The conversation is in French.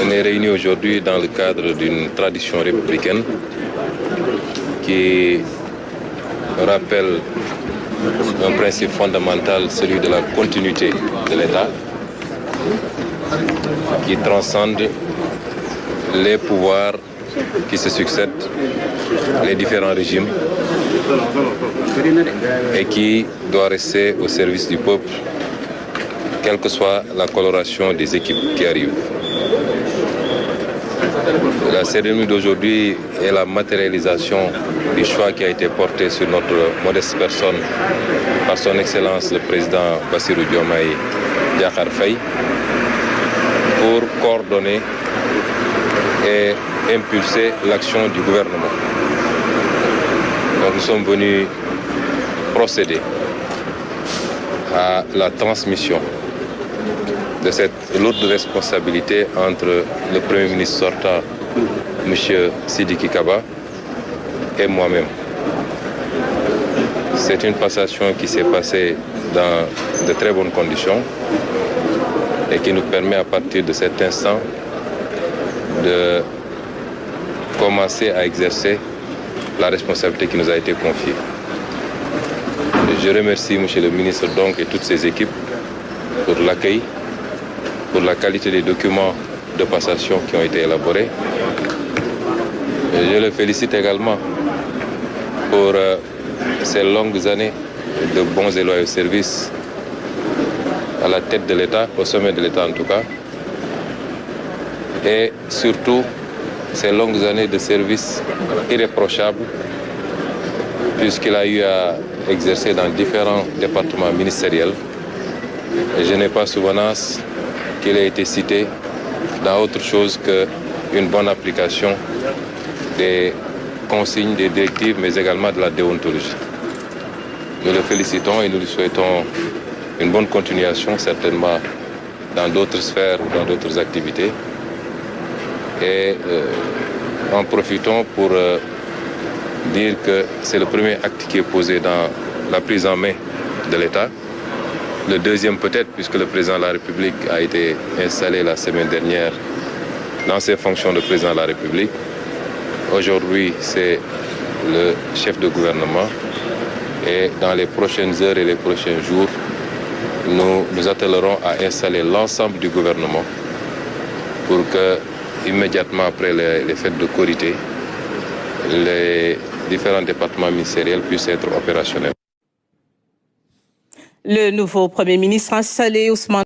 On est réunis aujourd'hui dans le cadre d'une tradition républicaine qui rappelle un principe fondamental, celui de la continuité de l'État, qui transcende les pouvoirs qui se succèdent, les différents régimes, et qui doit rester au service du peuple, quelle que soit la coloration des équipes qui arrivent. La cérémonie d'aujourd'hui est la matérialisation du choix qui a été porté sur notre modeste personne par son Excellence le Président Bassirou Diomaye Diakhar Faye pour coordonner et impulser l'action du gouvernement. Donc nous sommes venus procéder à la transmission de cette lourde responsabilité entre le Premier ministre sortant, M. Sidiki Kaba, et moi-même. C'est une passation qui s'est passée dans de très bonnes conditions et qui nous permet à partir de cet instant de commencer à exercer la responsabilité qui nous a été confiée. Je remercie M. le ministre donc et toutes ses équipes pour l'accueil, pour la qualité des documents de passation qui ont été élaborés. Et je le félicite également pour ces longues années de bons et loyaux services à la tête de l'État, au sommet de l'État en tout cas, et surtout ces longues années de services irréprochables puisqu'il a eu à exercer dans différents départements ministériels. Et je n'ai pas souvenance qu'il ait été cité dans autre chose qu'une bonne application des consignes, des directives, mais également de la déontologie. Nous le félicitons et nous lui souhaitons une bonne continuation, certainement dans d'autres sphères ou dans d'autres activités. Et en profitons pour dire que c'est le premier acte qui est posé dans la prise en main de l'État. Le deuxième peut-être, puisque le président de la République a été installé la semaine dernière dans ses fonctions de président de la République. Aujourd'hui, c'est le chef de gouvernement. Et dans les prochaines heures et les prochains jours, nous nous attellerons à installer l'ensemble du gouvernement pour que, immédiatement après les fêtes de Korité, les différents départements ministériels puissent être opérationnels. Le nouveau Premier ministre installé, Ousmane